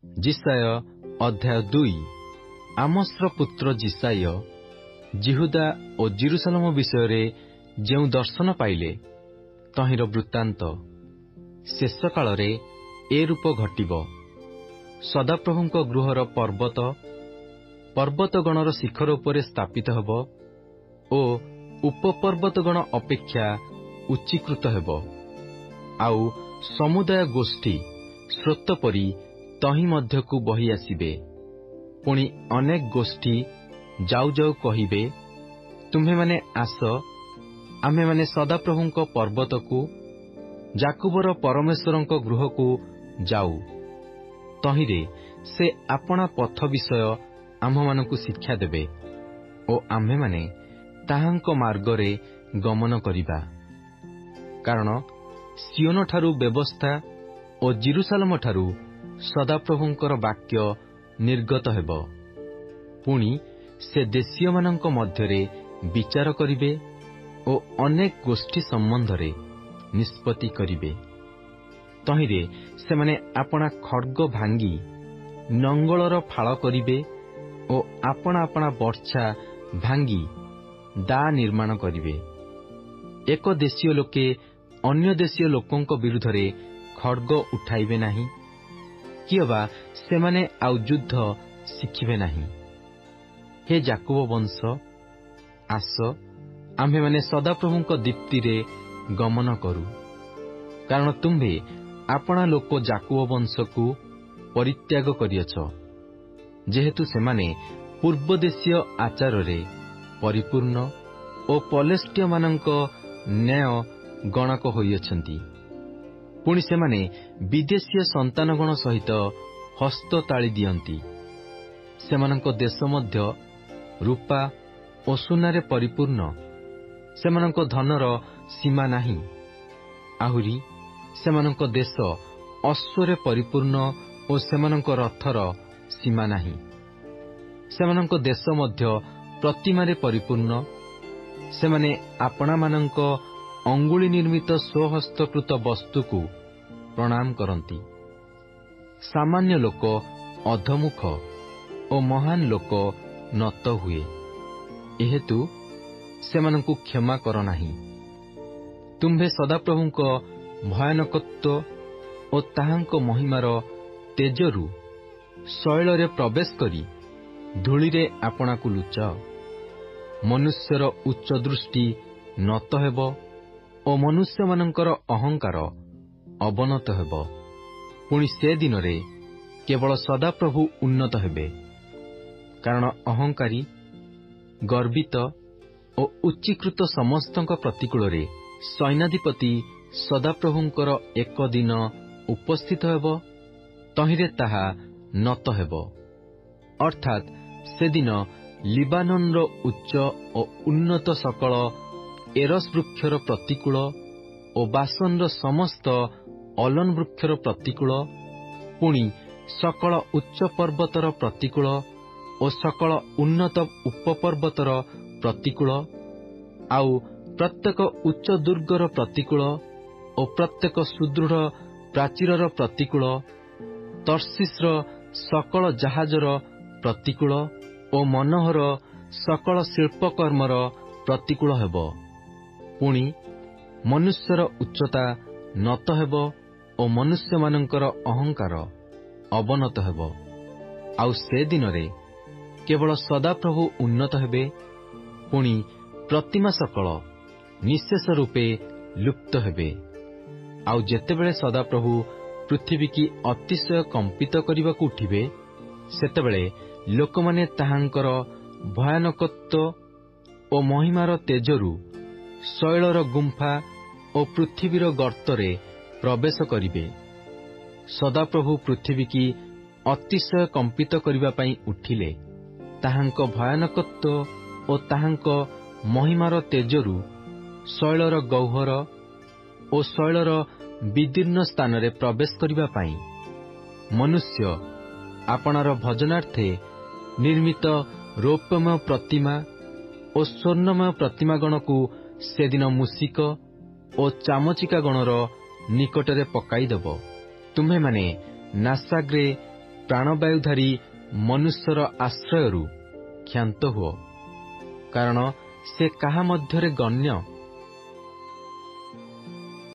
जिसाय अध्याय 2। आमोसर पुत्र जिसाय जिहुदा और जेरुसालेम विषय जो दर्शन पाइले तहिर वृत्तांत। शेष काल ए रूप घटिब। सदाप्रभुंक गृहर पर्वत पर्वतगणर शिखर उपरे स्थापित हेब ओ उपपर्वतगण अपेक्षा उच्चीकृत हेब। आउ समुदाय गोष्ठी स्रोत परी तहि मध्यकु बही आसिबे। पुणी अनेक गोष्ठी जाऊ जाऊ कहिबे, तुम्हे माने आस, आमे माने सदाप्रभुंक पर्वतकु जाकुबर परमेश्वरंक गृहकु जाऊ। तहिरे से आपणा पथ विषय आम्भमानंकु शिक्षा देबे ओ आम्भे माने ताहांक मार्गरे गमन करिबा। कारण सियोन ठारू व्यवस्था ओ जेरुसालेम ठारू सदाप्रभुंकर वाक्य निर्गत हेब। पुणी से देशीय मानंक मध्यरे विचार करिबे ओ अनेक गोष्ठी संबंधरे निष्पत्ति करिबे। तहिरे से माने आपणा खड्ग भांगी नंगलर फाळ करिबे ओ आपणा आपणा वर्षा भांगी दा निर्माण करिबे। एक देशीय लोके अन्य देशीय लोकंक विरुद्धरे खड्ग उठाइबे नाही, कियबा से माने आउ युद्ध शिखिबे नाही। हे जाकुब वंश, आस, आम्भे माने सदाप्रभुंक दीप्ति रे गमन करू। कारण तुम्भे आपणा लोक जाकुब वंशकु परित्याग करियछ, जेहेतु सेमाने पूर्वदेशीय आचार रे परिपूर्ण ओ पलेष्टिय मानंक न्याय गणक होइछन्ति। पुणी सेमाने विदेशीय संतानगण सहित हस्त ताଳି दियंती। सेमानंक देश मध्य रूपा ओ सुनारे परिपूर्ण। सेमानंक धनर सीमा नाही। आहुरी सेमानंक देश अश्वरे परिपूर्ण ओ सेमानंक रथर सीमा नाही। सेमानंक देश मध्य प्रतिमारे परिपूर्ण। सेमाने आपणा मानंक अंगुली निर्मित स्वहस्तकृत वस्तुकु प्रणाम करती। सामान्य लोक अधमुख ओ महान लोक नत हुए। एहेतु सेमानंकु क्षमा कर नाही। तुम्भे सदाप्रभुंक भयानकत्व ओ ताहांक महिमार तेजरु शैଳରେ प्रवेश करी धूलिरे आपणाकु लुचाओ। मनुष्यर उच्च दृष्टि नत हेब ओ मनुष्य मानंकर अहंकार अवनत हेब। पुणी से दिन रे केवल सदाप्रभु उन्नत हेबे। कारण अहंकारी गर्वित ओ उच्चीकृत समस्तंक प्रतिकूल रे सैन्याधिपति सदाप्रभुंकर एक दिन उपस्थित हेब, तहिरे ताहा नत हेब। अर्थात से दिन लिबानन रो उच्च ओ उन्नत सकल एरस वृक्षर प्रतिकूल ओ बासन रो समस्त अलन वृक्षर प्रतिकूल, पुणी सकल उच्च पर्वतर प्रतिकूल ओ सकल उन्नत उपपर्वतर प्रतिकूल, आउ प्रत्येक उच्च दुर्गर प्रतिकूल ओ प्रत्येक सुदृढ़ प्राचीरर प्रतिकूल, तर्शीस्र सकल जहाजर प्रतिकूल ओ मनोहर सकल शिल्पकर्मर प्रतिकूल हेब। पुणी मनुष्यर उच्चता नत हेब ओ मनुष्य मानंकर अहंकार अवनत हेब। आउ से दिन रे केवल सदाप्रभु उन्नत हेबे। पुणी प्रतिमा सकल निशेष रूपे लुप्त हेबे। आउ जेतेबेले सदाप्रभु पृथ्वी की अतिशय कंपित करबाकू उठिबे, सेतेबेले लोकमाने ताहांकर भयानकत्व ओ महिमार तेजरु शैलर गुंफा ओ पृथ्वीर गर्तरे प्रवेश करिबे। सदाप्रभु पृथ्वी की अतिशय कंपित करिबा पई उठिले। ताहांक भयानकत्व ओ ताहांक महिमार तेजरु शैलर गौहर ओ शैलर विदीर्ण स्थान रे प्रवेश करिबा पई मनुष्य आपणार भजनार्थे निर्मित रौप्यमय प्रतिमा ओ स्वर्णमय प्रतिमागणकू से दिन मूषिक ओ चामचिका गणर निकटरे पकाईदेब। तुम्हे माने नासाग्रे ପ୍ରାଣବାୟୁଧାରୀ ମନୁଷ୍ୟର ଆଶ୍ରୟରୁ କ୍ଷାନ୍ତ ହୁଅ, କାରଣ ସେ କାହା ମଧ୍ୟରେ ଗଣ୍ୟ